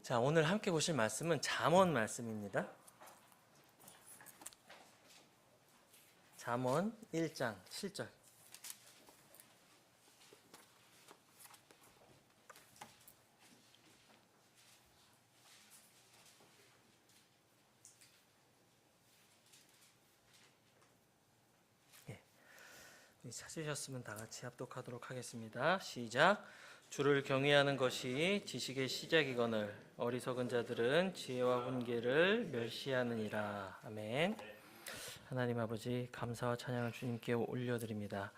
자, 오늘 함께 보실 말씀은 잠언 말씀입니다. 잠언 1장 7절. 찾으셨으면 다 같이 합독하도록 하겠습니다. 시작. 주를 경외하는 것이 지식의 시작이거늘 어리석은 자들은 지혜와 훈계를 멸시하느니라. 아멘. 하나님 아버지, 감사와 찬양을 주님께 올려드립니다.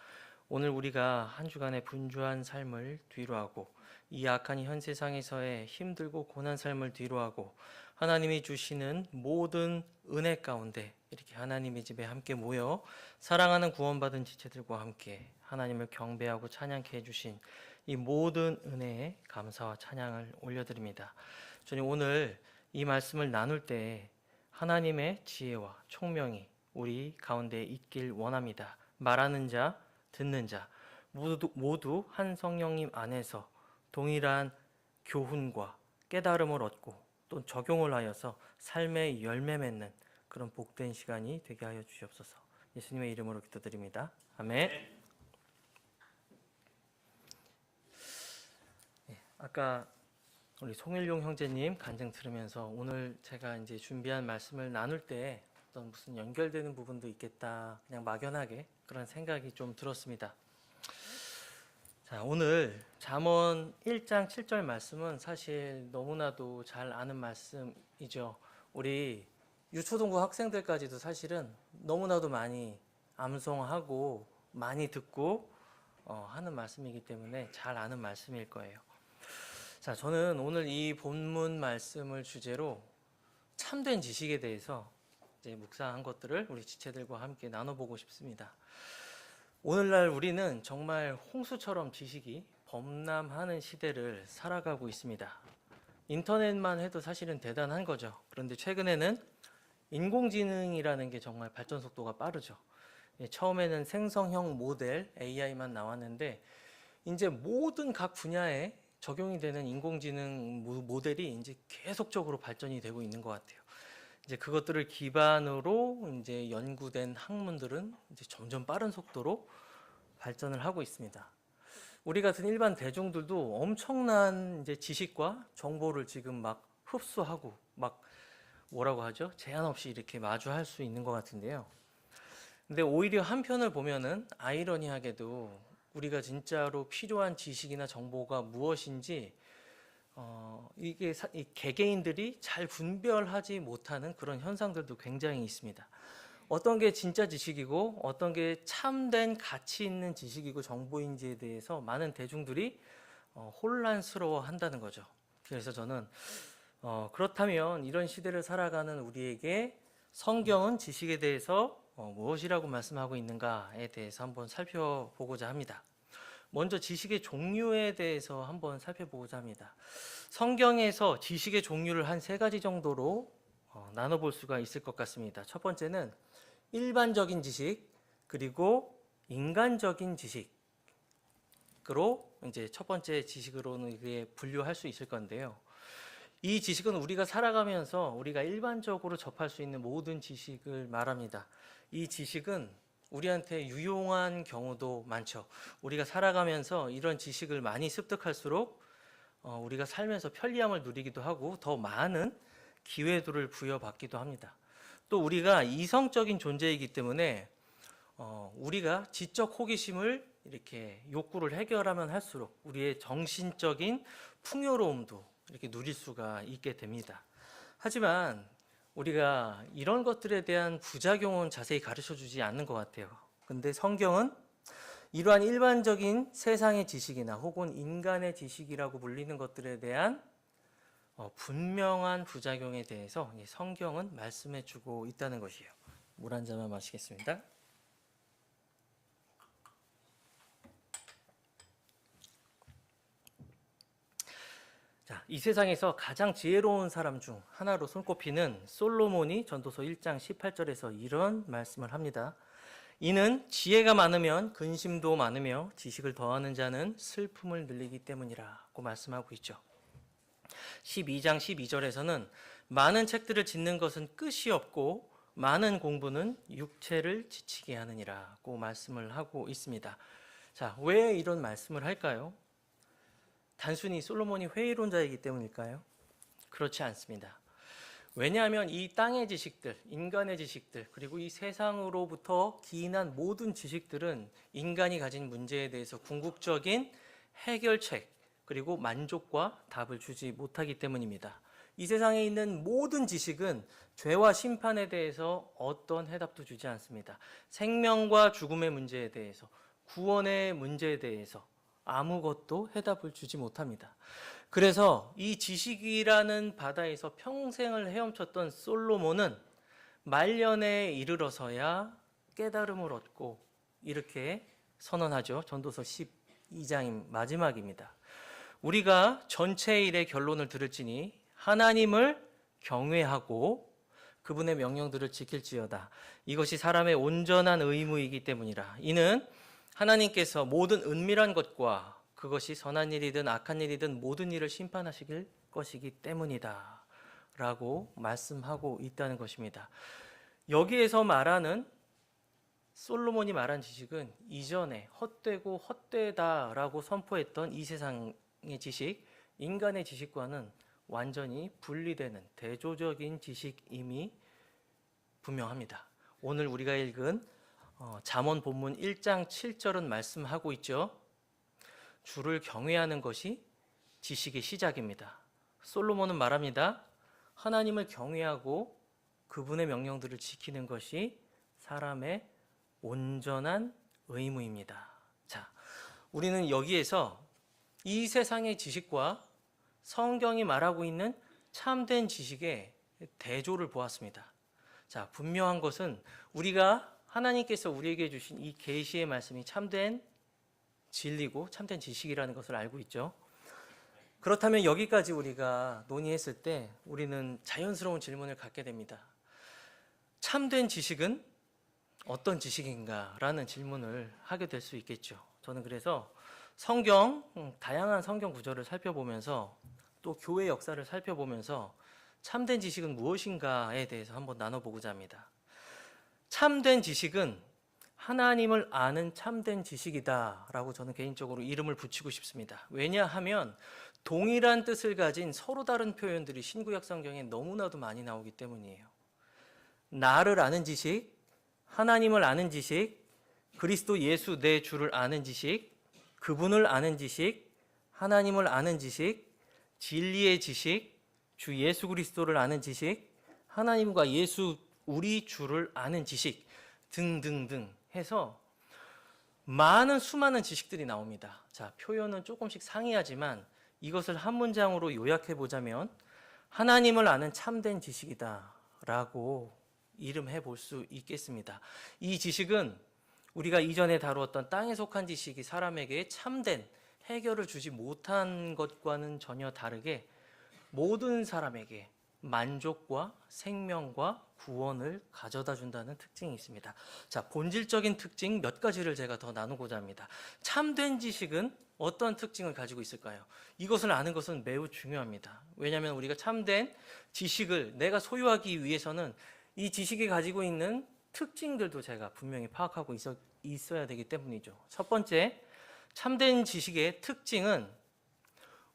오늘 우리가 한 주간의 분주한 삶을 뒤로하고 이 악한 현 세상에서의 힘들고 고난 삶을 뒤로하고 하나님이 주시는 모든 은혜 가운데 이렇게 하나님의 집에 함께 모여 사랑하는 구원받은 지체들과 함께 하나님을 경배하고 찬양케 해주신 이 모든 은혜에 감사와 찬양을 올려드립니다. 주님, 오늘 이 말씀을 나눌 때 하나님의 지혜와 총명이 우리 가운데 있길 원합니다. 말하는 자, 듣는 자 모두 한 성령님 안에서 동일한 교훈과 깨달음을 얻고 또 적용을 하여서 삶의 열매 맺는 그런 복된 시간이 되게 하여 주시옵소서. 예수님의 이름으로 기도드립니다. 아멘. 아까 우리 송일용 형제님 간증 들으면서 오늘 제가 이제 준비한 말씀을 나눌 때 어떤 무슨 연결되는 부분도 있겠다, 그냥 막연하게 그런 생각이 좀 들었습니다. 자, 오늘 잠언 1장 7절 말씀은 사실 너무나도 잘 아는 말씀이죠. 우리 유초등부 학생들까지도 사실은 너무나도 많이 암송하고 많이 듣고 하는 말씀이기 때문에 잘 아는 말씀일 거예요. 자, 저는 오늘 이 본문 말씀을 주제로 참된 지식에 대해서 이제 묵상한 것들을 우리 지체들과 함께 나눠보고 싶습니다. 오늘날 우리는 정말 홍수처럼 지식이 범람하는 시대를 살아가고 있습니다. 인터넷만 해도 사실은 대단한 거죠. 그런데 최근에는 인공지능이라는 게 정말 발전 속도가 빠르죠. 처음에는 생성형 모델 AI만 나왔는데 이제 모든 각 분야에 적용이 되는 인공지능 모델이 이제 계속적으로 발전이 되고 있는 것 같아요. 이제 그것들을 기반으로 이제 연구된 학문들은 이제 점점 빠른 속도로 발전을 하고 있습니다. 우리 같은 일반 대중들도 엄청난 이제 지식과 정보를 지금 막 흡수하고 막 뭐라고 하죠? 제한 없이 이렇게 마주할 수 있는 것 같은데요. 근데 오히려 한편을 보면은 아이러니하게도 우리가 진짜로 필요한 지식이나 정보가 무엇인지 이게 이 개개인들이 잘 분별하지 못하는 그런 현상들도 굉장히 있습니다. 어떤 게 진짜 지식이고 어떤 게 참된 가치 있는 지식이고 정보인지에 대해서 많은 대중들이 혼란스러워 한다는 거죠. 그래서 저는 그렇다면 이런 시대를 살아가는 우리에게 성경은 지식에 대해서 무엇이라고 말씀하고 있는가에 대해서 한번 살펴보고자 합니다. 먼저 지식의 종류에 대해서 한번 살펴보고자 합니다. 성경에서 지식의 종류를 한 3가지 정도로 나눠볼 수가 있을 것 같습니다. 첫 번째는 일반적인 지식, 그리고 인간적인 지식으로 이제 첫 번째 지식으로는 이게 분류할 수 있을 건데요. 이 지식은 우리가 살아가면서 우리가 일반적으로 접할 수 있는 모든 지식을 말합니다. 이 지식은 우리한테 유용한 경우도 많죠. 우리가 살아가면서 이런 지식을 많이 습득할수록 우리가 삶에서 편리함을 누리기도 하고 더 많은 기회들을 부여받기도 합니다. 또 우리가 이성적인 존재이기 때문에 우리가 지적 호기심을 이렇게 욕구를 해결하면 할수록 우리의 정신적인 풍요로움도 이렇게 누릴 수가 있게 됩니다. 하지만 우리가 이런 것들에 대한 부작용은 자세히 가르쳐 주지 않는 것 같아요. 근데 성경은 이러한 일반적인 세상의 지식이나 혹은 인간의 지식이라고 불리는 것들에 대한 분명한 부작용에 대해서 성경은 말씀해 주고 있다는 것이에요. 물 한 잔만 마시겠습니다. 자, 이 세상에서 가장 지혜로운 사람 중 하나로 손꼽히는 솔로몬이 전도서 1장 18절에서 이런 말씀을 합니다. 이는 지혜가 많으면 근심도 많으며 지식을 더하는 자는 슬픔을 늘리기 때문이라고 말씀하고 있죠. 12장 12절에서는 많은 책들을 짓는 것은 끝이 없고 많은 공부는 육체를 지치게 하느니라고 말씀을 하고 있습니다. 자, 왜 이런 말씀을 할까요? 단순히 솔로몬이 회의론자이기 때문일까요? 그렇지 않습니다. 왜냐하면 이 땅의 지식들, 인간의 지식들, 그리고 이 세상으로부터 기인한 모든 지식들은 인간이 가진 문제에 대해서 궁극적인 해결책, 그리고 만족과 답을 주지 못하기 때문입니다. 이 세상에 있는 모든 지식은 죄와 심판에 대해서 어떤 해답도 주지 않습니다. 생명과 죽음의 문제에 대해서, 구원의 문제에 대해서 아무것도 해답을 주지 못합니다. 그래서 이 지식이라는 바다에서 평생을 헤엄쳤던 솔로몬은 말년에 이르러서야 깨달음을 얻고 이렇게 선언하죠. 전도서 12장 마지막입니다. 우리가 전체 일의 결론을 들을지니 하나님을 경외하고 그분의 명령들을 지킬지어다. 이것이 사람의 온전한 의무이기 때문이라. 이는 하나님께서 모든 은밀한 것과 그것이 선한 일이든 악한 일이든 모든 일을 심판하시길 것이기 때문이다 라고 말씀하고 있다는 것입니다. 여기에서 말하는 솔로몬이 말한 지식은 이전에 헛되고 헛되다라고 선포했던 이 세상의 지식, 인간의 지식과는 완전히 분리되는 대조적인 지식임이 분명합니다. 오늘 우리가 읽은 잠언 본문 1장 7절은 말씀하고 있죠. 주를 경외하는 것이 지식의 시작입니다. 솔로몬은 말합니다. 하나님을 경외하고 그분의 명령들을 지키는 것이 사람의 온전한 의무입니다. 자, 우리는 여기에서 이 세상의 지식과 성경이 말하고 있는 참된 지식의 대조를 보았습니다. 자, 분명한 것은 우리가 하나님께서 우리에게 주신 이 계시의 말씀이 참된 진리고 참된 지식이라는 것을 알고 있죠. 그렇다면 여기까지 우리가 논의했을 때 우리는 자연스러운 질문을 갖게 됩니다. 참된 지식은 어떤 지식인가? 라는 질문을 하게 될 수 있겠죠. 저는 그래서 다양한 성경 구절을 살펴보면서 또 교회 역사를 살펴보면서 참된 지식은 무엇인가에 대해서 한번 나눠보고자 합니다. 참된 지식은 하나님을 아는 참된 지식이다 라고 저는 개인적으로 이름을 붙이고 싶습니다. 왜냐하면 동일한 뜻을 가진 서로 다른 표현들이 신구약 성경에 너무나도 많이 나오기 때문이에요. 나를 아는 지식, 하나님을 아는 지식, 그리스도 예수 내 주를 아는 지식, 그분을 아는 지식, 하나님을 아는 지식, 진리의 지식, 주 예수 그리스도를 아는 지식, 하나님과 예수 우리 주를 아는 지식 등등등 해서 수많은 지식들이 나옵니다. 자, 표현은 조금씩 상이하지만 이것을 한 문장으로 요약해 보자면 하나님을 아는 참된 지식이다 라고 이름해 볼 수 있겠습니다. 이 지식은 우리가 이전에 다루었던 땅에 속한 지식이 사람에게 참된 해결을 주지 못한 것과는 전혀 다르게 모든 사람에게 만족과 생명과 구원을 가져다 준다는 특징이 있습니다. 자, 본질적인 특징 몇 가지를 제가 더 나누고자 합니다. 참된 지식은 어떤 특징을 가지고 있을까요? 이것을 아는 것은 매우 중요합니다. 왜냐하면 우리가 참된 지식을 내가 소유하기 위해서는 이 지식이 가지고 있는 특징들도 제가 분명히 파악하고 있어야 되기 때문이죠. 첫 번째, 참된 지식의 특징은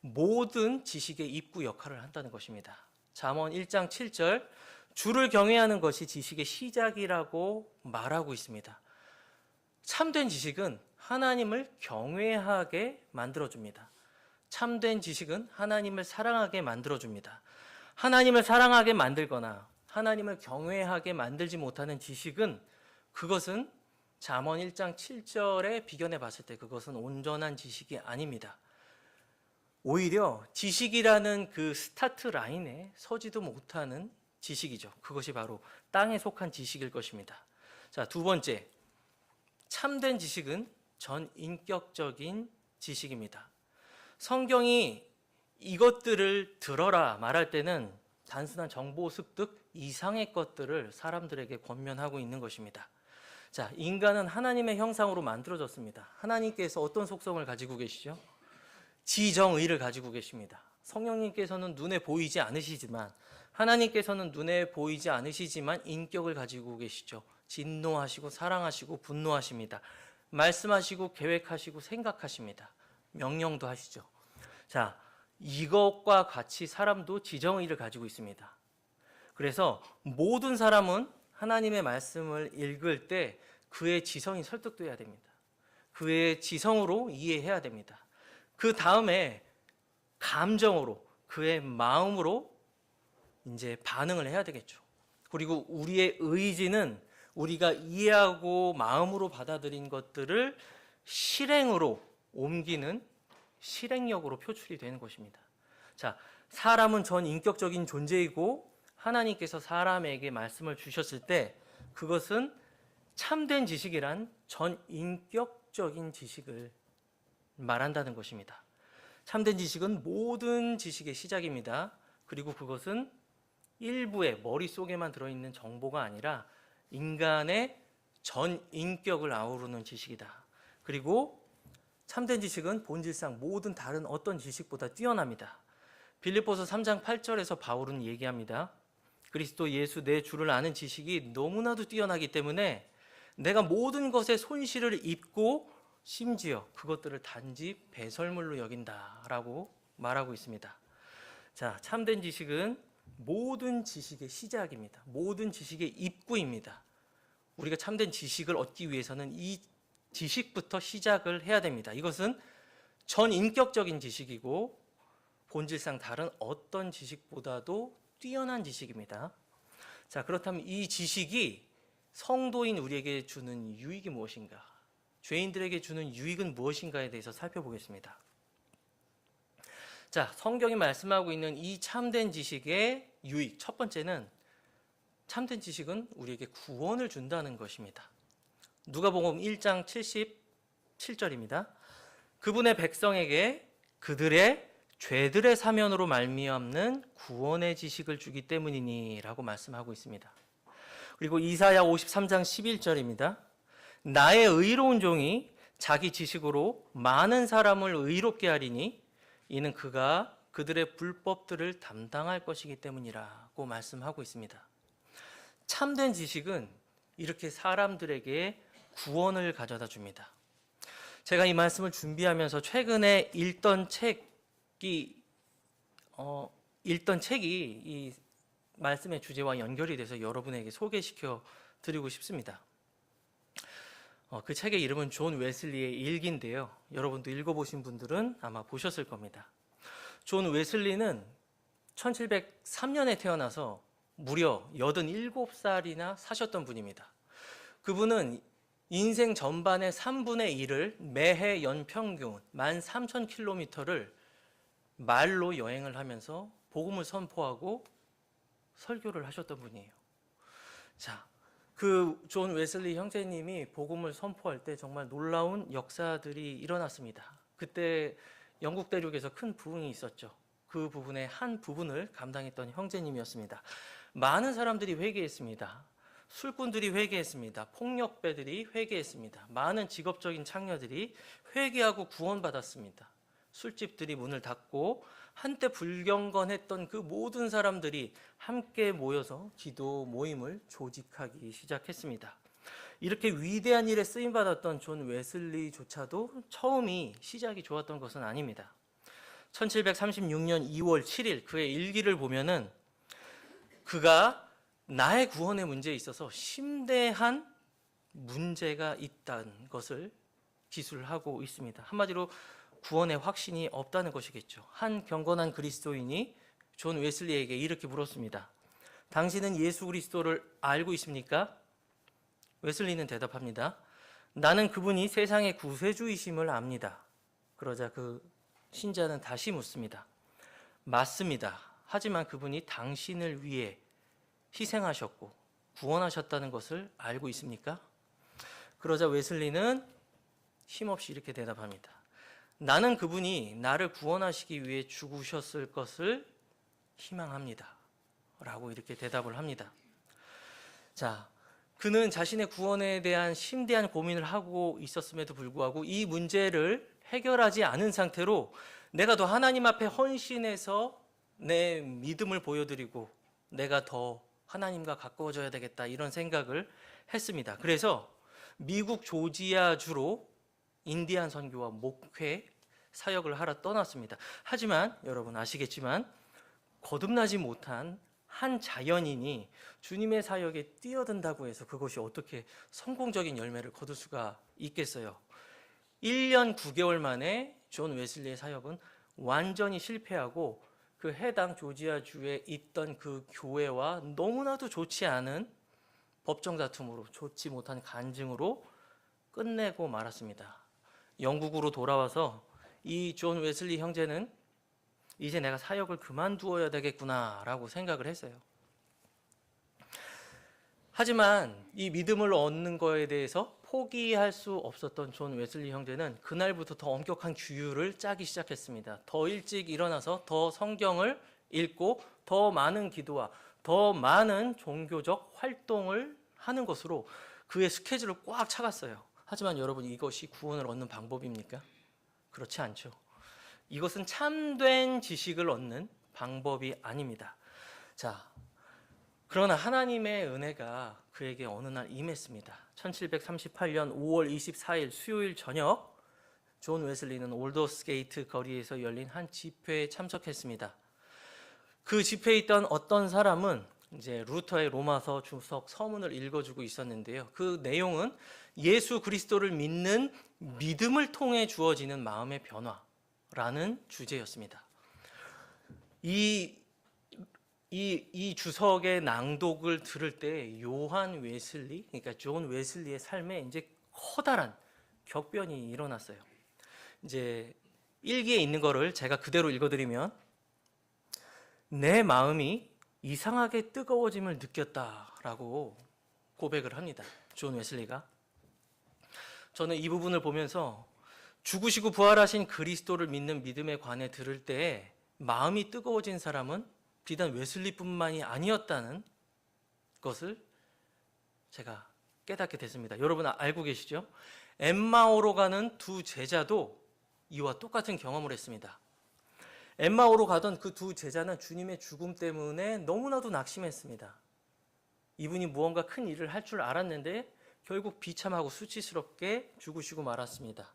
모든 지식의 입구 역할을 한다는 것입니다. 잠언 1장 7절, 주를 경외하는 것이 지식의 시작이라고 말하고 있습니다. 참된 지식은 하나님을 경외하게 만들어줍니다. 참된 지식은 하나님을 사랑하게 만들어줍니다. 하나님을 사랑하게 만들거나 하나님을 경외하게 만들지 못하는 지식은 그것은 잠언 1장 7절에 비견해 봤을 때 그것은 온전한 지식이 아닙니다. 오히려 지식이라는 그 스타트 라인에 서지도 못하는 지식이죠. 그것이 바로 땅에 속한 지식일 것입니다. 자, 두 번째, 참된 지식은 전인격적인 지식입니다. 성경이 이것들을 들어라 말할 때는 단순한 정보 습득 이상의 것들을 사람들에게 권면하고 있는 것입니다. 자, 인간은 하나님의 형상으로 만들어졌습니다. 하나님께서 어떤 속성을 가지고 계시죠? 지정의를 가지고 계십니다. 성령님께서는 눈에 보이지 않으시지만, 하나님께서는 눈에 보이지 않으시지만 인격을 가지고 계시죠. 진노하시고 사랑하시고 분노하십니다. 말씀하시고 계획하시고 생각하십니다. 명령도 하시죠. 자, 이것과 같이 사람도 지정의를 가지고 있습니다. 그래서 모든 사람은 하나님의 말씀을 읽을 때 그의 지성이 설득돼야 됩니다. 그의 지성으로 이해해야 됩니다. 그 다음에 감정으로, 그의 마음으로 이제 반응을 해야 되겠죠. 그리고 우리의 의지는 우리가 이해하고 마음으로 받아들인 것들을 실행으로 옮기는 실행력으로 표출이 되는 것입니다. 자, 사람은 전인격적인 존재이고 하나님께서 사람에게 말씀을 주셨을 때 그것은 참된 지식이란 전인격적인 지식을 말한다는 것입니다. 참된 지식은 모든 지식의 시작입니다. 그리고 그것은 일부의 머릿속에만 들어있는 정보가 아니라 인간의 전인격을 아우르는 지식이다. 그리고 참된 지식은 본질상 모든 다른 어떤 지식보다 뛰어납니다. 빌립보서 3장 8절에서 바울은 얘기합니다. 그리스도 예수 내 주를 아는 지식이 너무나도 뛰어나기 때문에 내가 모든 것에 손실을 입고 심지어 그것들을 단지 배설물로 여긴다라고 말하고 있습니다. 자, 참된 지식은 모든 지식의 시작입니다. 모든 지식의 입구입니다. 우리가 참된 지식을 얻기 위해서는 이 지식부터 시작을 해야 됩니다. 이것은 전인격적인 지식이고 본질상 다른 어떤 지식보다도 뛰어난 지식입니다. 자, 그렇다면 이 지식이 성도인 우리에게 주는 유익이 무엇인가? 죄인들에게 주는 유익은 무엇인가에 대해서 살펴보겠습니다. 자, 성경이 말씀하고 있는 이 참된 지식의 유익, 첫 번째는 참된 지식은 우리에게 구원을 준다는 것입니다. 누가복음 1장 77절입니다. 그분의 백성에게 그들의 죄들의 사면으로 말미암는 구원의 지식을 주기 때문이니 라고 말씀하고 있습니다. 그리고 이사야 53장 11절입니다. 나의 의로운 종이 자기 지식으로 많은 사람을 의롭게 하리니 이는 그가 그들의 불법들을 담당할 것이기 때문이라고 말씀하고 있습니다. 참된 지식은 이렇게 사람들에게 구원을 가져다 줍니다. 제가 이 말씀을 준비하면서 최근에 읽던 책이 이 말씀의 주제와 연결이 돼서 여러분에게 소개시켜 드리고 싶습니다. 그 책의 이름은 존 웨슬리의 일기인데요. 여러분도 읽어보신 분들은 아마 보셨을 겁니다. 존 웨슬리는 1703년에 태어나서 무려 87살이나 사셨던 분입니다. 그분은 인생 전반의 3분의 1을 매해 연평균 13,000km를 말로 여행을 하면서 복음을 선포하고 설교를 하셨던 분이에요. 자, 그 존 웨슬리 형제님이 복음을 선포할 때 정말 놀라운 역사들이 일어났습니다. 그때 영국 대륙에서 큰 부흥이 있었죠. 그 부분의 한 부분을 감당했던 형제님이었습니다. 많은 사람들이 회개했습니다. 술꾼들이 회개했습니다. 폭력배들이 회개했습니다. 많은 직업적인 창녀들이 회개하고 구원받았습니다. 술집들이 문을 닫고 한때 불경건했던 그 모든 사람들이 함께 모여서 기도 모임을 조직하기 시작했습니다. 이렇게 위대한 일에 쓰임받았던 존 웨슬리조차도 처음이 시작이 좋았던 것은 아닙니다. 1736년 2월 7일 그의 일기를 보면은 그가 나의 구원의 문제에 있어서 심대한 문제가 있다는 것을 기술하고 있습니다. 한마디로 구원의 확신이 없다는 것이겠죠. 한 경건한 그리스도인이 존 웨슬리에게 이렇게 물었습니다. 당신은 예수 그리스도를 알고 있습니까? 웨슬리는 대답합니다. 나는 그분이 세상의 구세주이심을 압니다. 그러자 그 신자는 다시 묻습니다. 맞습니다. 하지만 그분이 당신을 위해 희생하셨고 구원하셨다는 것을 알고 있습니까? 그러자 웨슬리는 힘없이 이렇게 대답합니다. 나는 그분이 나를 구원하시기 위해 죽으셨을 것을 희망합니다. 라고 이렇게 대답을 합니다. 자, 그는 자신의 구원에 대한 심대한 고민을 하고 있었음에도 불구하고 이 문제를 해결하지 않은 상태로 내가 더 하나님 앞에 헌신해서 내 믿음을 보여드리고 내가 더 하나님과 가까워져야 되겠다, 이런 생각을 했습니다. 그래서 미국 조지아주로 인디안 선교와 목회 사역을 하러 떠났습니다. 하지만 여러분 아시겠지만 거듭나지 못한 한 자연인이 주님의 사역에 뛰어든다고 해서 그것이 어떻게 성공적인 열매를 거둘 수가 있겠어요? 1년 9개월 만에 존 웨슬리의 사역은 완전히 실패하고 그 해당 조지아주에 있던 그 교회와 너무나도 좋지 않은 법정 다툼으로, 좋지 못한 간증으로 끝내고 말았습니다. 영국으로 돌아와서 이 존 웨슬리 형제는 이제 내가 사역을 그만두어야 되겠구나라고 생각을 했어요. 하지만 이 믿음을 얻는 거에 대해서 포기할 수 없었던 존 웨슬리 형제는 그날부터 더 엄격한 규율을 짜기 시작했습니다. 더 일찍 일어나서 더 성경을 읽고 더 많은 기도와 더 많은 종교적 활동을 하는 것으로 그의 스케줄을 꽉 차갔어요. 하지만 여러분, 이것이 구원을 얻는 방법입니까? 그렇지 않죠. 이것은 참된 지식을 얻는 방법이 아닙니다. 자, 그러나 하나님의 은혜가 그에게 어느 날 임했습니다. 1738년 5월 24일 수요일 저녁, 존 웨슬리는 올더스게이트 거리에서 열린 한 집회에 참석했습니다. 그 집회에 있던 어떤 사람은 이제 루터의 로마서 주석 서문을 읽어주고 있었는데요. 그 내용은 예수 그리스도를 믿는 믿음을 통해 주어지는 마음의 변화라는 주제였습니다. 이 주석의 낭독을 들을 때 요한 웨슬리, 그러니까 존 웨슬리의 삶에 이제 커다란 격변이 일어났어요. 이제 일기에 있는 거를 제가 그대로 읽어드리면, 내 마음이 이상하게 뜨거워짐을 느꼈다라고 고백을 합니다. 존 웨슬리가. 저는 이 부분을 보면서 죽으시고 부활하신 그리스도를 믿는 믿음에 관해 들을 때 마음이 뜨거워진 사람은 비단 웨슬리뿐만이 아니었다는 것을 제가 깨닫게 됐습니다. 여러분 알고 계시죠? 엠마오로 가는 두 제자도 이와 똑같은 경험을 했습니다. 엠마오로 가던 그 두 제자는 주님의 죽음 때문에 너무나도 낙심했습니다. 이분이 무언가 큰 일을 할 줄 알았는데 결국 비참하고 수치스럽게 죽으시고 말았습니다.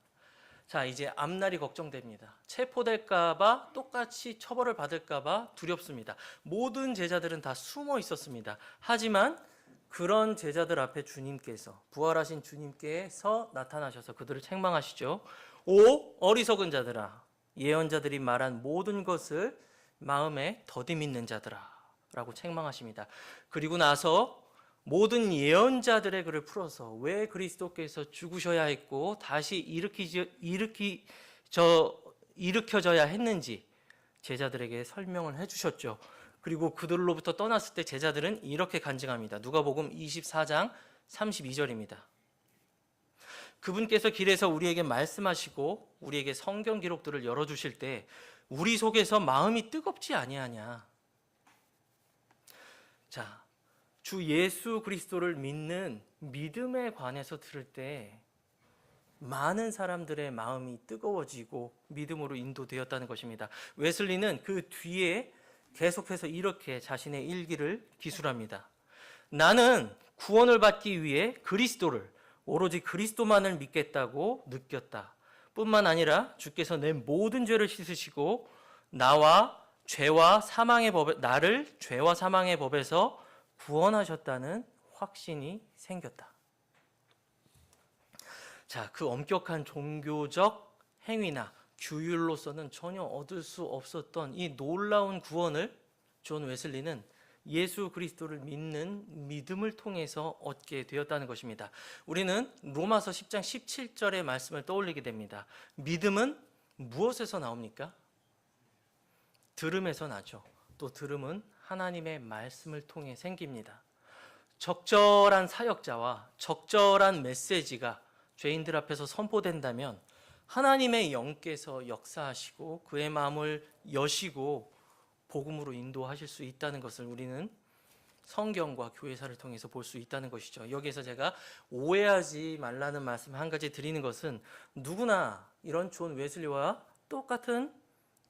자, 이제 앞날이 걱정됩니다. 체포될까봐, 똑같이 처벌을 받을까봐 두렵습니다. 모든 제자들은 다 숨어 있었습니다. 하지만 그런 제자들 앞에 주님께서, 부활하신 주님께서 나타나셔서 그들을 책망하시죠. 오 어리석은 자들아, 예언자들이 말한 모든 것을 마음에 더디 믿는 자들아 라고 책망하십니다. 그리고 나서 모든 예언자들의 글을 풀어서 왜 그리스도께서 죽으셔야 했고 다시 일으켜져야 했는지 제자들에게 설명을 해주셨죠. 그리고 그들로부터 떠났을 때 제자들은 이렇게 간증합니다. 누가복음 24장 32절입니다. 그분께서 길에서 우리에게 말씀하시고 우리에게 성경 기록들을 열어주실 때 우리 속에서 마음이 뜨겁지 아니하냐. 자, 주 예수 그리스도를 믿는 믿음에 관해서 들을 때 많은 사람들의 마음이 뜨거워지고 믿음으로 인도되었다는 것입니다. 웨슬리는 그 뒤에 계속해서 이렇게 자신의 일기를 기술합니다. 나는 구원을 받기 위해 그리스도를, 오로지 그리스도만을 믿겠다고 느꼈다. 뿐만 아니라 주께서 내 모든 죄를 씻으시고 나를 죄와 사망의 법에서 구원하셨다는 확신이 생겼다. 자, 그 엄격한 종교적 행위나 규율로서는 전혀 얻을 수 없었던 이 놀라운 구원을 존 웨슬리는 예수 그리스도를 믿는 믿음을 통해서 얻게 되었다는 것입니다. 우리는 로마서 10장 17절의 말씀을 떠올리게 됩니다. 믿음은 무엇에서 나옵니까? 들음에서 나죠. 또 들음은 하나님의 말씀을 통해 생깁니다. 적절한 사역자와 적절한 메시지가 죄인들 앞에서 선포된다면 하나님의 영께서 역사하시고 그의 마음을 여시고 복음으로 인도하실 수 있다는 것을 우리는 성경과 교회사를 통해서 볼 수 있다는 것이죠. 여기에서 제가 오해하지 말라는 말씀 한 가지 드리는 것은, 누구나 이런 존 웨슬리와 똑같은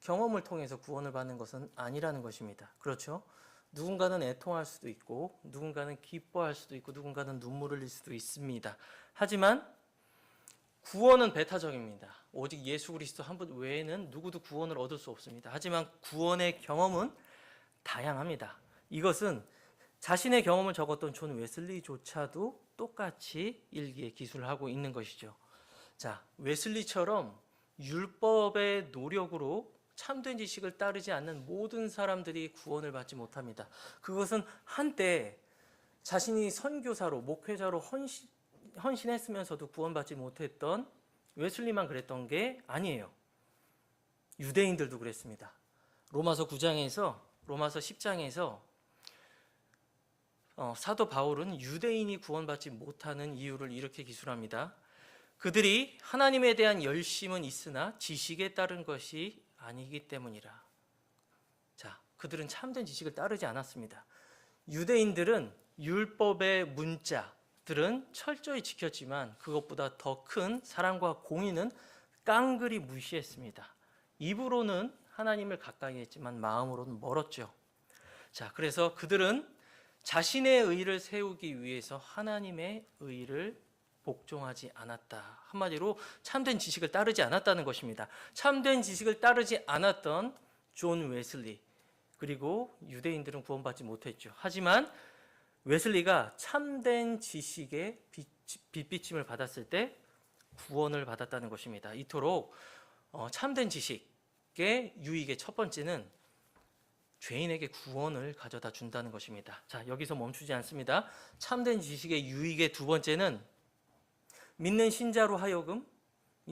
경험을 통해서 구원을 받는 것은 아니라는 것입니다. 그렇죠? 누군가는 애통할 수도 있고 누군가는 기뻐할 수도 있고 누군가는 눈물을 흘릴 수도 있습니다. 하지만 구원은 배타적입니다. 오직 예수 그리스도 한 분 외에는 누구도 구원을 얻을 수 없습니다. 하지만 구원의 경험은 다양합니다. 이것은 자신의 경험을 적었던 존 웨슬리조차도 똑같이 일기에 기술하고 있는 것이죠. 자, 웨슬리처럼 율법의 노력으로 참된 지식을 따르지 않는 모든 사람들이 구원을 받지 못합니다. 그것은 한때 자신이 선교사로 목회자로 헌신했으면서도 구원받지 못했던 웨슬리만 그랬던 게 아니에요. 유대인들도 그랬습니다. 로마서 10장에서 사도 바울은 유대인이 구원받지 못하는 이유를 이렇게 기술합니다. 그들이 하나님에 대한 열심은 있으나 지식에 따른 것이 아니기 때문이라. 자, 그들은 참된 지식을 따르지 않았습니다. 유대인들은 율법의 문자들은 철저히 지켰지만 그것보다 더 큰 사랑과 공의는 깡그리 무시했습니다. 입으로는 하나님을 가까이 했지만 마음으로는 멀었죠. 자, 그래서 그들은 자신의 의를 세우기 위해서 하나님의 의를 복종하지 않았다. 한마디로 참된 지식을 따르지 않았다는 것입니다. 참된 지식을 따르지 않았던 존 웨슬리, 그리고 유대인들은 구원받지 못했죠. 하지만 웨슬리가 참된 지식의 빛비침을 받았을 때 구원을 받았다는 것입니다. 이토록 참된 지식의 유익의 첫 번째는 죄인에게 구원을 가져다 준다는 것입니다. 자, 여기서 멈추지 않습니다. 참된 지식의 유익의 두 번째는 믿는 신자로 하여금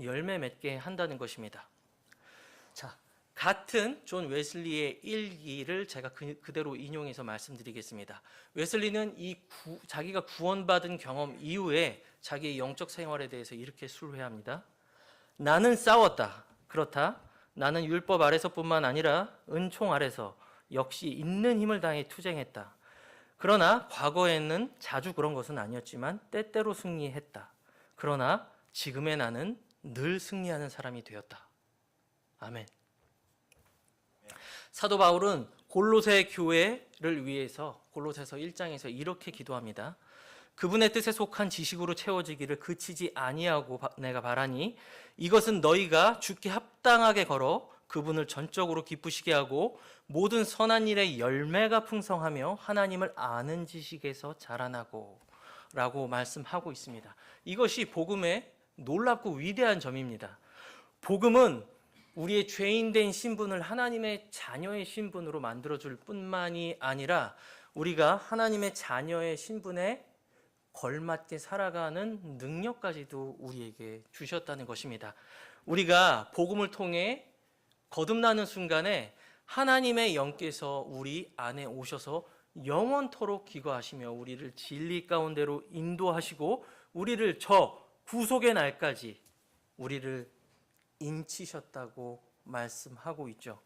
열매 맺게 한다는 것입니다. 자, 같은 존 웨슬리의 일기를 제가 그대로 인용해서 말씀드리겠습니다. 웨슬리는 자기가 구원받은 경험 이후에 자기의 영적 생활에 대해서 이렇게 술회합니다. 나는 싸웠다. 그렇다. 나는 율법 아래서뿐만 아니라 은총 아래서 역시 있는 힘을 다해 투쟁했다. 그러나 과거에는 자주 그런 것은 아니었지만 때때로 승리했다. 그러나 지금의 나는 늘 승리하는 사람이 되었다. 아멘. 사도 바울은 골로새 교회를 위해서 골로새서 1장에서 이렇게 기도합니다. 그분의 뜻에 속한 지식으로 채워지기를 그치지 아니하고 내가 바라니 이것은 너희가 주께 합당하게 걸어 그분을 전적으로 기쁘시게 하고 모든 선한 일에 열매가 풍성하며 하나님을 아는 지식에서 자라나고 라고 말씀하고 있습니다. 이것이 복음의 놀랍고 위대한 점입니다. 복음은 우리의 죄인된 신분을 하나님의 자녀의 신분으로 만들어줄 뿐만이 아니라 우리가 하나님의 자녀의 신분에 걸맞게 살아가는 능력까지도 우리에게 주셨다는 것입니다. 우리가 복음을 통해 거듭나는 순간에 하나님의 영께서 우리 안에 오셔서 영원토록 기거하시며 우리를 진리 가운데로 인도하시고 우리를 저 구속의 날까지 우리를 인치셨다고 말씀하고 있죠.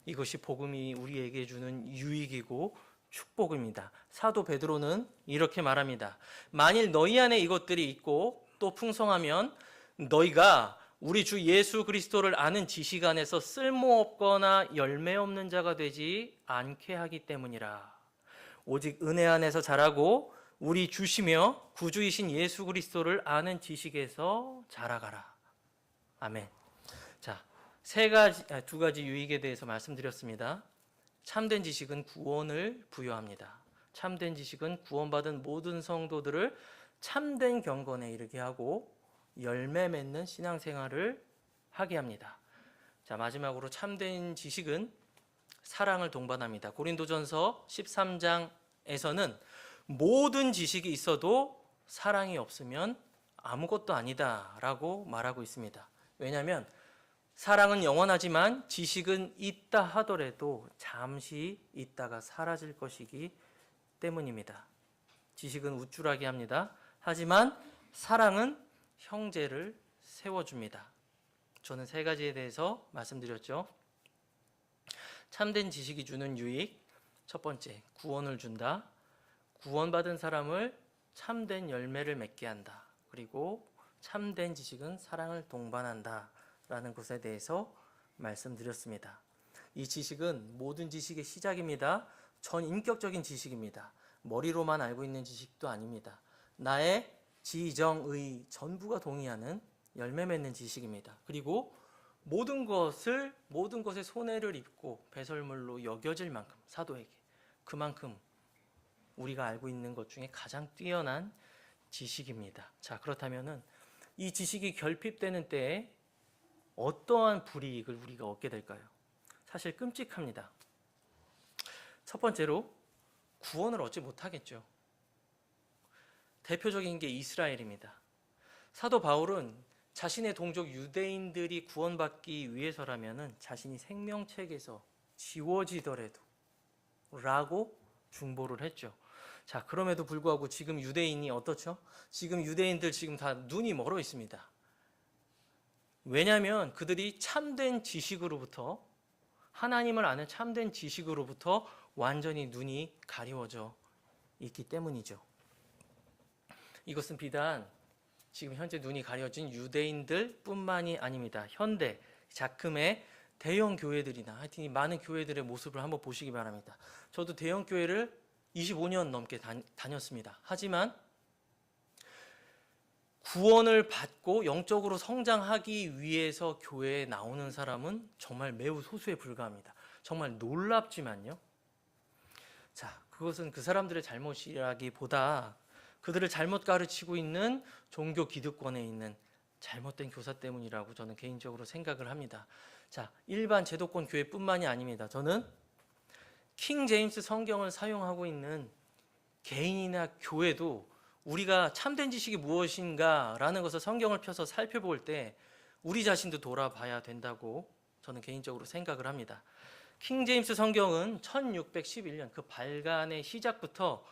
이것이 복음이 우리에게 주는 유익이고 축복입니다. 사도 베드로는 이렇게 말합니다. 만일 너희 안에 이것들이 있고 또 풍성하면 너희가 우리 주 예수 그리스도를 아는 지식 안에서 쓸모없거나 열매 없는 자가 되지 않게 하기 때문이라. 오직 은혜 안에서 자라고 우리 주시며 구주이신 예수 그리스도를 아는 지식에서 자라가라. 아멘. 자, 두 가지 유익에 대해서 말씀드렸습니다. 참된 지식은 구원을 부여합니다. 참된 지식은 구원받은 모든 성도들을 참된 경건에 이르게 하고 열매 맺는 신앙생활을 하게 합니다. 자, 마지막으로 참된 지식은 사랑을 동반합니다. 고린도전서 13장에서는 모든 지식이 있어도 사랑이 없으면 아무것도 아니다라고 말하고 있습니다. 왜냐하면 사랑은 영원하지만 지식은 있다 하더라도 잠시 있다가 사라질 것이기 때문입니다. 지식은 우쭐하게 합니다. 하지만 사랑은 형제를 세워줍니다. 저는 세 가지에 대해서 말씀드렸죠. 참된 지식이 주는 유익, 첫 번째, 구원을 준다. 구원받은 사람을 참된 열매를 맺게 한다. 그리고 참된 지식은 사랑을 동반한다 라는 것에 대해서 말씀드렸습니다. 이 지식은 모든 지식의 시작입니다. 전 인격적인 지식입니다. 머리로만 알고 있는 지식도 아닙니다. 나의 지정의 전부가 동의하는 열매 맺는 지식입니다. 그리고 모든 것에 손해를 입고 배설물로 여겨질 만큼 사도에게 그만큼 우리가 알고 있는 것 중에 가장 뛰어난 지식입니다. 자, 그렇다면은 이 지식이 결핍되는 때에 어떠한 불이익을 우리가 얻게 될까요? 사실 끔찍합니다. 첫 번째로 구원을 얻지 못하겠죠. 대표적인 게 이스라엘입니다. 사도 바울은 자신의 동족 유대인들이 구원받기 위해서라면은 자신이 생명책에서 지워지더라도 라고 중보를 했죠. 자, 그럼에도 불구하고 지금 유대인이 어떻죠? 지금 유대인들 지금 다 눈이 멀어 있습니다. 왜냐하면 그들이 참된 지식으로부터, 하나님을 아는 참된 지식으로부터 완전히 눈이 가리워져 있기 때문이죠. 이것은 비단 지금 현재 눈이 가려진 유대인들 뿐만이 아닙니다. 현대 작금의 대형 교회들이나 하여튼 이 많은 교회들의 모습을 한번 보시기 바랍니다. 저도 대형 교회를 25년 넘게 다녔습니다. 하지만 구원을 받고 영적으로 성장하기 위해서 교회에 나오는 사람은 정말 매우 소수에 불과합니다. 정말 놀랍지만요. 자, 그것은 그 사람들의 잘못이라기보다 그들을 잘못 가르치고 있는 종교 기득권에 있는 잘못된 교사 때문이라고 저는 개인적으로 생각을 합니다. 자, 일반 제도권 교회뿐만이 아닙니다. 저는 킹 제임스 성경을 사용하고 있는 개인이나 교회도 우리가 참된 지식이 무엇인가 라는 것을 성경을 펴서 살펴볼 때 우리 자신도 돌아봐야 된다고 저는 개인적으로 생각을 합니다. 킹 제임스 성경은 1611년 그 발간의 시작부터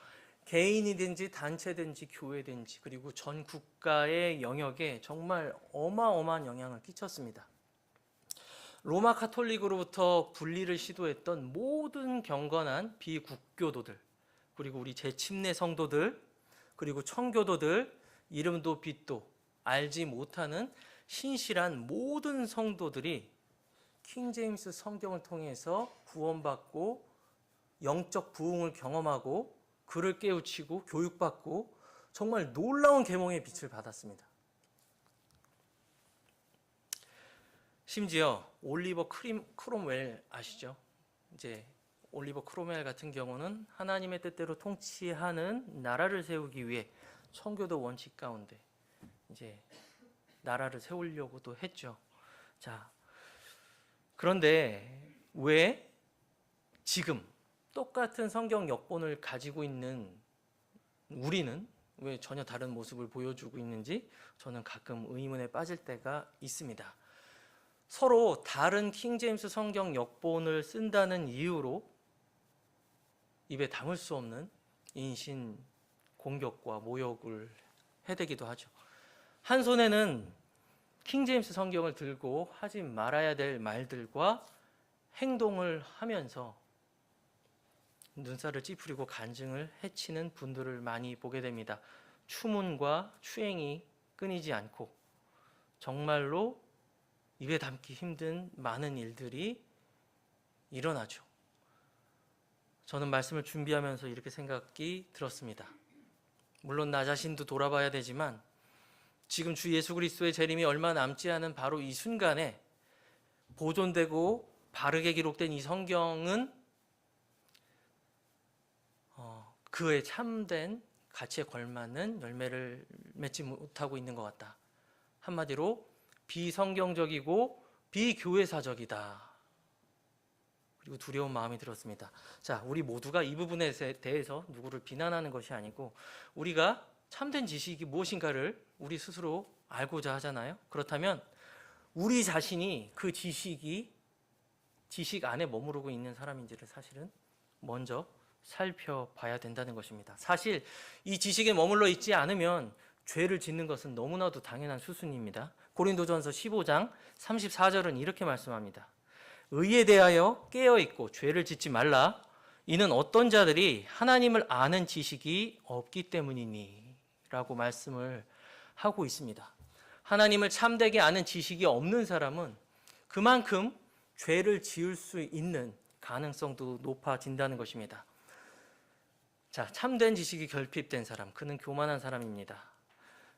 개인이든지 단체든지 교회든지 그리고 전 국가의 영역에 정말 어마어마한 영향을 끼쳤습니다. 로마 카톨릭으로부터 분리를 시도했던 모든 경건한 비국교도들, 그리고 우리 재침례 성도들, 그리고 청교도들, 이름도 빛도 알지 못하는 신실한 모든 성도들이 킹 제임스 성경을 통해서 구원받고 영적 부흥을 경험하고 그를 깨우치고 교육받고 정말 놀라운 계몽의 빛을 받았습니다. 심지어 올리버 크롬웰 아시죠? 이제 올리버 크롬웰 같은 경우는 하나님의 뜻대로 통치하는 나라를 세우기 위해 청교도 원칙 가운데 이제 나라를 세우려고도 했죠. 자, 그런데 왜 지금 똑같은 성경 역본을 가지고 있는 우리는 왜 전혀 다른 모습을 보여주고 있는지 저는 가끔 의문에 빠질 때가 있습니다. 서로 다른 킹제임스 성경 역본을 쓴다는 이유로 입에 담을 수 없는 인신 공격과 모욕을 해대기도 하죠. 한 손에는 킹제임스 성경을 들고 하지 말아야 될 말들과 행동을 하면서 눈살을 찌푸리고 간증을 해치는 분들을 많이 보게 됩니다. 추문과 추행이 끊이지 않고 정말로 입에 담기 힘든 많은 일들이 일어나죠. 저는 말씀을 준비하면서 이렇게 생각이 들었습니다. 물론 나 자신도 돌아봐야 되지만 지금 주 예수 그리스도의 재림이 얼마 남지 않은 바로 이 순간에 보존되고 바르게 기록된 이 성경은 그의 참된 가치에 걸맞는 열매를 맺지 못하고 있는 것 같다. 한마디로 비성경적이고 비교회사적이다. 그리고 두려운 마음이 들었습니다. 자, 우리 모두가 이 부분에 대해서 누구를 비난하는 것이 아니고 우리가 참된 지식이 무엇인가를 우리 스스로 알고자 하잖아요. 그렇다면 우리 자신이 그 지식 안에 머무르고 있는 사람인지를 사실은 먼저 살펴봐야 된다는 것입니다. 사실 이 지식에 머물러 있지 않으면 죄를 짓는 것은 너무나도 당연한 수순입니다. 고린도전서 15장 34절은 이렇게 말씀합니다. 의에 대하여 깨어있고 죄를 짓지 말라. 이는 어떤 자들이 하나님을 아는 지식이 없기 때문이니 라고 말씀을 하고 있습니다. 하나님을 참되게 아는 지식이 없는 사람은 그만큼 죄를 지을 수 있는 가능성도 높아진다는 것입니다. 자, 참된 지식이 결핍된 사람, 그는 교만한 사람입니다.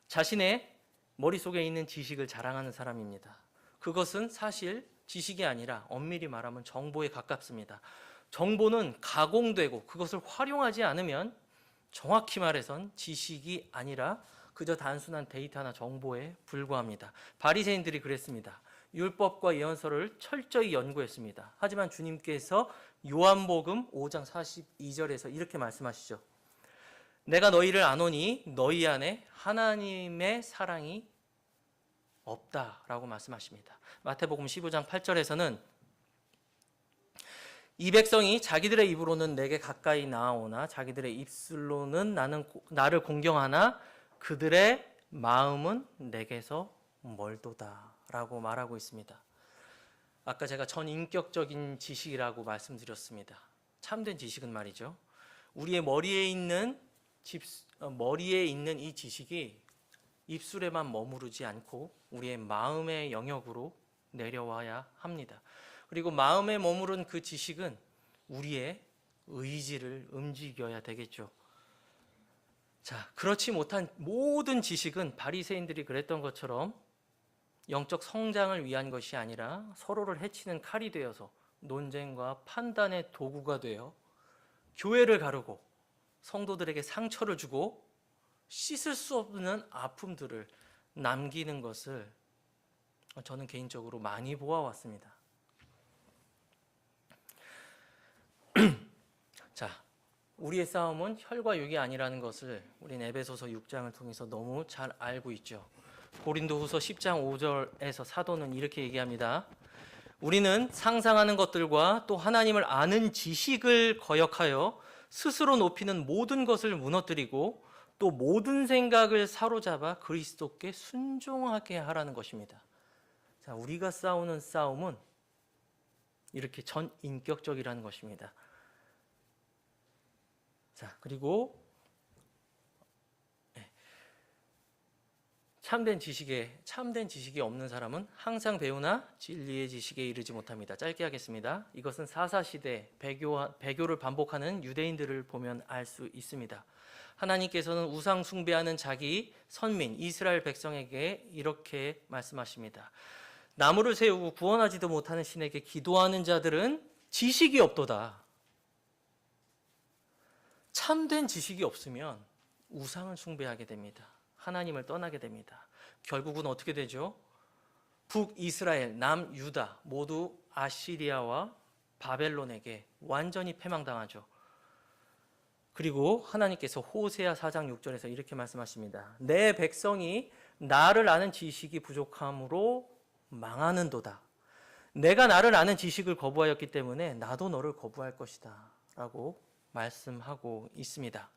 자신의 머릿속에 있는 지식을 자랑하는 사람입니다. 그것은 사실 지식이 아니라 엄밀히 말하면 정보에 가깝습니다. 정보는 가공되고 그것을 활용하지 않으면 정확히 말해선 지식이 아니라 그저 단순한 데이터나 정보에 불과합니다. 바리새인들이 그랬습니다. 율법과 예언서를 철저히 연구했습니다. 하지만 주님께서 요한복음 5장 42절에서 이렇게 말씀하시죠. 내가 너희를 아노니 너희 안에 하나님의 사랑이 없다라고 말씀하십니다. 마태복음 15장 8절에서는 이 백성이 자기들의 입으로는 내게 가까이 나아오나 자기들의 입술로는 나를 공경하나 그들의 마음은 내게서 멀도다라고 말하고 있습니다. 아까 제가 전인격적인 지식이라고 말씀드렸습니다. 참된 지식은 말이죠. 우리의 머리에 있는 이 지식이 입술에만 머무르지 않고 우리의 마음의 영역으로 내려와야 합니다. 그리고 마음에 머무른 그 지식은 우리의 의지를 움직여야 되겠죠. 자, 그렇지 못한 모든 지식은 바리새인들이 그랬던 것처럼 영적 성장을 위한 것이 아니라 서로를 해치는 칼이 되어서 논쟁과 판단의 도구가 되어 교회를 가르고 성도들에게 상처를 주고 씻을 수 없는 아픔들을 남기는 것을 저는 개인적으로 많이 보아왔습니다. 자, 우리의 싸움은 혈과 육이 아니라는 것을 우리는 에베소서 6장을 통해서 너무 잘 알고 있죠. 고린도후서 10장 5절에서 사도는 이렇게 얘기합니다. 우리는 상상하는 것들과 또 하나님을 아는 지식을 거역하여 스스로 높이는 모든 것을 무너뜨리고 또 모든 생각을 사로잡아 그리스도께 순종하게 하라는 것입니다. 자, 우리가 싸우는 싸움은 이렇게 전인격적이라는 것입니다. 자, 그리고 참된 지식이 없는 사람은 항상 배우나 진리의 지식에 이르지 못합니다. 짧게 하겠습니다. 이것은 사사시대 배교를 반복하는 유대인들을 보면 알 수 있습니다. 하나님께서는 우상 숭배하는 자기 선민 이스라엘 백성에게 이렇게 말씀하십니다. 나무를 세우고 구원하지도 못하는 신에게 기도하는 자들은 지식이 없도다. 참된 지식이 없으면 우상을 숭배하게 됩니다. 하나님을 떠나게 됩니다. 결국은 어떻게 되죠? 북이스라엘, 남유다 모두 아시리아와 바벨론에게 완전히 패망당하죠. 그리고 하나님께서 호세아 4장 6절에서 이렇게 말씀하십니다. 내 백성이 나를 아는 지식이 부족함으로 망하는도다. 내가 나를 아는 지식을 거부하였기 때문에 나도 너를 거부할 것이다 라고 말씀하고 있습니다.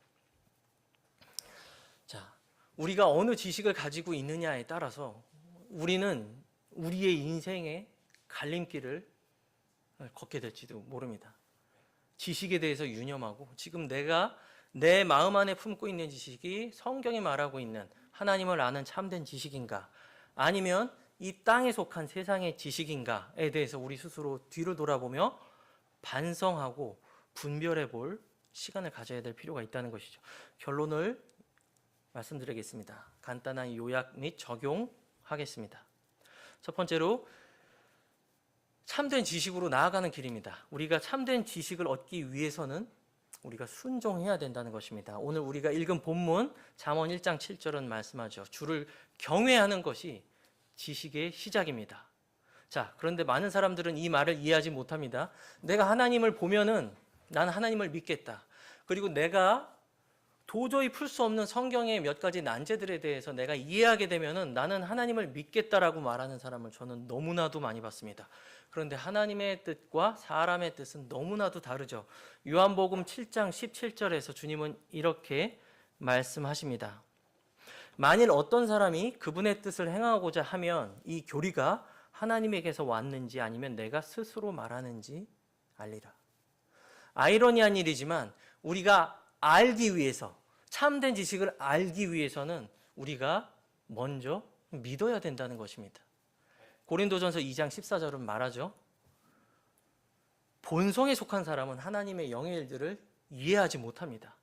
자, 우리가 어느 지식을 가지고 있느냐에 따라서 우리는 우리의 인생의 갈림길을 걷게 될지도 모릅니다. 지식에 대해서 유념하고 지금 내가 내 마음 안에 품고 있는 지식이 성경이 말하고 있는 하나님을 아는 참된 지식인가 아니면 이 땅에 속한 세상의 지식인가에 대해서 우리 스스로 뒤로 돌아보며 반성하고 분별해 볼 시간을 가져야 될 필요가 있다는 것이죠. 결론을 말씀드리겠습니다. 간단한 요약 및 적용하겠습니다. 첫 번째로 참된 지식으로 나아가는 길입니다. 우리가 참된 지식을 얻기 위해서는 우리가 순종해야 된다는 것입니다. 오늘 우리가 읽은 본문 잠언 1장 7절은 말씀하죠. 주를 경외하는 것이 지식의 시작입니다. 자, 그런데 많은 사람들은 이 말을 이해하지 못합니다. 내가 하나님을 보면은 나는 하나님을 믿겠다. 그리고 내가 도저히 풀 수 없는 성경의 몇 가지 난제들에 대해서 내가 이해하게 되면은 나는 하나님을 믿겠다라고 말하는 사람을 저는 너무나도 많이 봤습니다. 그런데 하나님의 뜻과 사람의 뜻은 너무나도 다르죠. 요한복음 7장 17절에서 주님은 이렇게 말씀하십니다. 만일 어떤 사람이 그분의 뜻을 행하고자 하면 이 교리가 하나님에게서 왔는지 아니면 내가 스스로 말하는지 알리라. 아이러니한 일이지만 우리가 알기 위해서 참된 지식을 알기 위해서는 우리가 먼저 믿어야 된다는 것입니다. 고린도전서 2장 14절은 말하죠. 본성에 속한 사람은 하나님의 영의 일들을 이해하지 못합니다.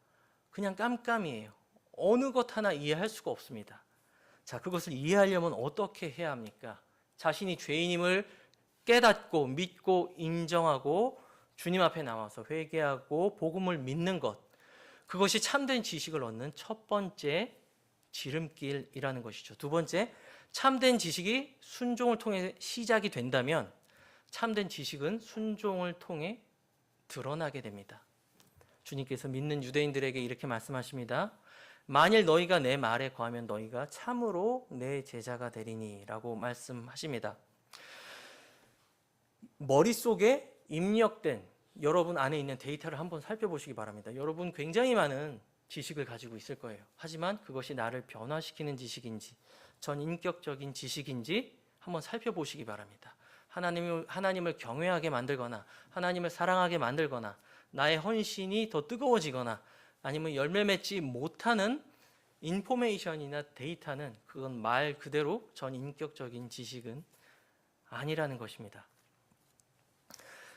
그냥 깜깜이에요. 어느 것 하나 이해할 수가 없습니다. 자, 그것을 이해하려면 어떻게 해야 합니까? 자신이 죄인임을 깨닫고 믿고 인정하고 주님 앞에 나와서 회개하고 복음을 믿는 것, 그것이 참된 지식을 얻는 첫 번째 지름길이라는 것이죠. 두 번째, 참된 지식이 순종을 통해 시작이 된다면 참된 지식은 순종을 통해 드러나게 됩니다. 주님께서 믿는 유대인들에게 이렇게 말씀하십니다. 만일 너희가 내 말에 거하면 너희가 참으로 내 제자가 되리니 라고 말씀하십니다. 머릿속에 입력된 여러분 안에 있는 데이터를 한번 살펴보시기 바랍니다. 여러분 굉장히 많은 지식을 가지고 있을 거예요. 하지만 그것이 나를 변화시키는 지식인지 전인격적인 지식인지 한번 살펴보시기 바랍니다. 하나님을 경외하게 만들거나 하나님을 사랑하게 만들거나 나의 헌신이 더 뜨거워지거나 아니면 열매 맺지 못하는 인포메이션이나 데이터는 그건 말 그대로 전인격적인 지식은 아니라는 것입니다.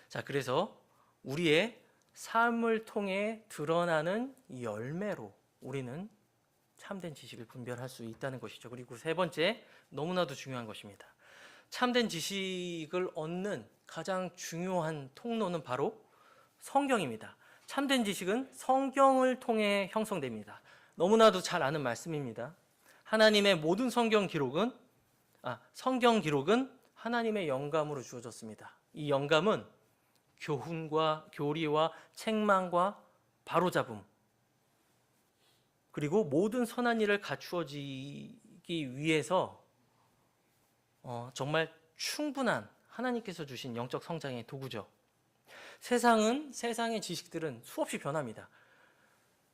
자, 그래서 우리의 삶을 통해 드러나는 열매로 우리는 참된 지식을 분별할 수 있다는 것이죠. 그리고 세 번째, 너무나도 중요한 것입니다. 참된 지식을 얻는 가장 중요한 통로는 바로 성경입니다. 참된 지식은 성경을 통해 형성됩니다. 너무나도 잘 아는 말씀입니다. 하나님의 모든 성경 기록은 하나님의 영감으로 주어졌습니다. 이 영감은 교훈과 교리와 책망과 바로잡음 그리고 모든 선한 일을 갖추어지기 위해서 정말 충분한 하나님께서 주신 영적 성장의 도구죠. 세상의 지식들은 수없이 변합니다.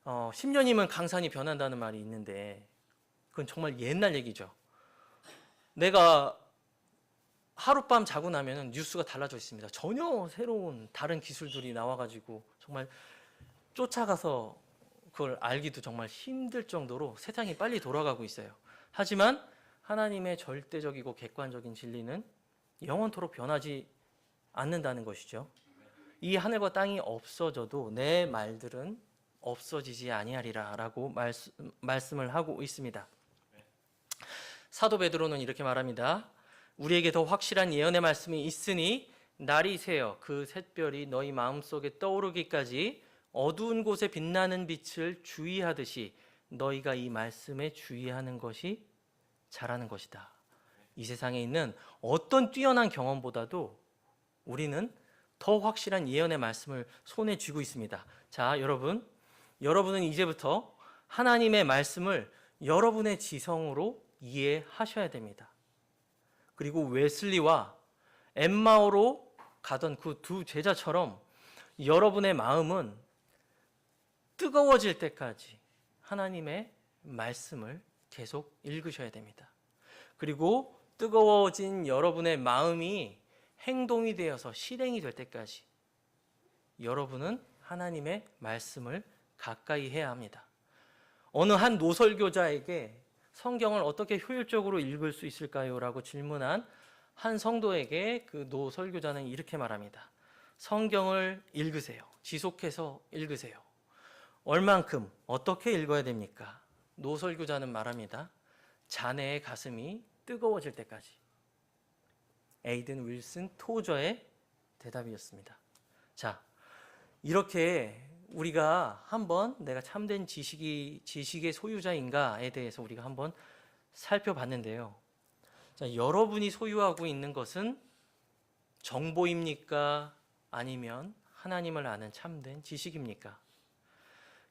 10년이면 강산이 변한다는 말이 있는데 그건 정말 옛날 얘기죠. 내가 하룻밤 자고 나면 뉴스가 달라져 있습니다. 전혀 새로운 다른 기술들이 나와가지고 정말 쫓아가서 그걸 알기도 정말 힘들 정도로 세상이 빨리 돌아가고 있어요. 하지만 하나님의 절대적이고 객관적인 진리는 영원토록 변하지 않는다는 것이죠. 이 하늘과 땅이 없어져도 내 말들은 없어지지 아니하리라 라고 말씀을 하고 있습니다. 사도 베드로는 이렇게 말합니다. 우리에게 더 확실한 예언의 말씀이 있으니 날이 새어 그 샛별이 너희 마음속에 떠오르기까지 어두운 곳에 빛나는 빛을 주의하듯이 너희가 이 말씀에 주의하는 것이 잘하는 것이다. 이 세상에 있는 어떤 뛰어난 경험보다도 우리는 더 확실한 예언의 말씀을 손에 쥐고 있습니다. 자, 여러분은 이제부터 하나님의 말씀을 여러분의 지성으로 이해하셔야 됩니다. 그리고 웨슬리와 엠마오로 가던 그 두 제자처럼 여러분의 마음은 뜨거워질 때까지 하나님의 말씀을 계속 읽으셔야 됩니다. 그리고 뜨거워진 여러분의 마음이 행동이 되어서 실행이 될 때까지 여러분은 하나님의 말씀을 가까이 해야 합니다. 어느 한 노설교자에게 성경을 어떻게 효율적으로 읽을 수 있을까요? 라고 질문한 한 성도에게 그 노설교자는 이렇게 말합니다. 성경을 읽으세요. 지속해서 읽으세요. 얼만큼 어떻게 읽어야 됩니까? 노설교자는 말합니다. 자네의 가슴이 뜨거워질 때까지. 에이든 윌슨 토저의 대답이었습니다. 자, 이렇게 우리가 한번 내가 참된 지식의 소유자인가에 대해서 우리가 한번 살펴봤는데요. 자, 여러분이 소유하고 있는 것은 정보입니까? 아니면 하나님을 아는 참된 지식입니까?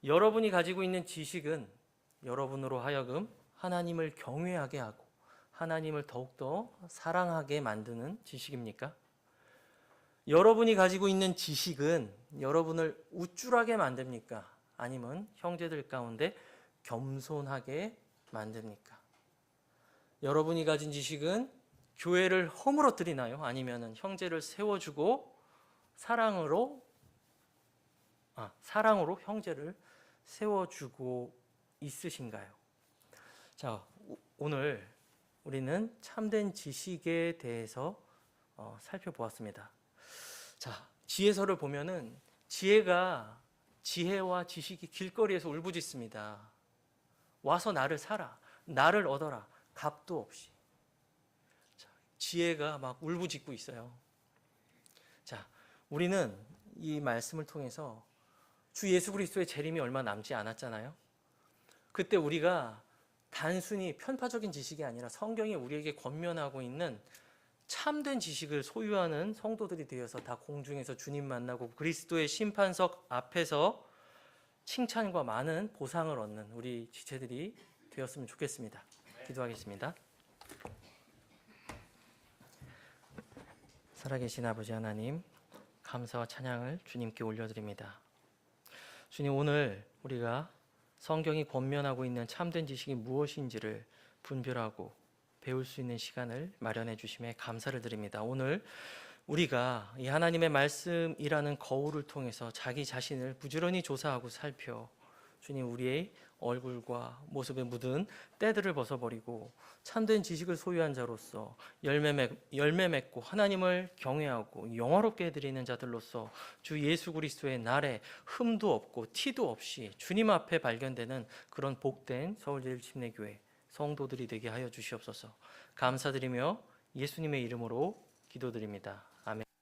여러분이 가지고 있는 지식은 여러분으로 하여금 하나님을 경외하게 하고 하나님을 더욱더 사랑하게 만드는 지식입니까? 여러분이 가지고 있는 지식은 여러분을 우쭐하게 만듭니까? 아니면 형제들 가운데 겸손하게 만듭니까? 여러분이 가진 지식은 교회를 허물어뜨리나요? 아니면 형제를 세워주고 사랑으로 형제를 세워주고 있으신가요? 자, 오늘 우리는 참된 지식에 대해서 살펴보았습니다. 자, 지혜서를 보면은 지혜와 지식이 길거리에서 울부짖습니다. 와서 나를 사라, 나를 얻어라, 값도 없이. 자, 지혜가 막 울부짖고 있어요. 자, 우리는 이 말씀을 통해서 주 예수 그리스도의 재림이 얼마 남지 않았잖아요. 그때 우리가 단순히 편파적인 지식이 아니라 성경이 우리에게 권면하고 있는 참된 지식을 소유하는 성도들이 되어서 다 공중에서 주님 만나고 그리스도의 심판석 앞에서 칭찬과 많은 보상을 얻는 우리 지체들이 되었으면 좋겠습니다. 기도하겠습니다. 살아계신 아버지 하나님, 감사와 찬양을 주님께 올려드립니다. 주님, 오늘 우리가 성경이 권면하고 있는 참된 지식이 무엇인지를 분별하고 배울 수 있는 시간을 마련해 주심에 감사를 드립니다. 오늘 우리가 이 하나님의 말씀이라는 거울을 통해서 자기 자신을 부지런히 조사하고 살펴 주님, 우리의 얼굴과 모습에 묻은 때들을 벗어버리고 참된 지식을 소유한 자로서 열매 맺고 하나님을 경외하고 영화롭게 해드리는 자들로서 주 예수 그리스도의 날에 흠도 없고 티도 없이 주님 앞에 발견되는 그런 복된 서울제일침례교회 성도들이 되게 하여 주시옵소서. 감사드리며 예수님의 이름으로 기도드립니다.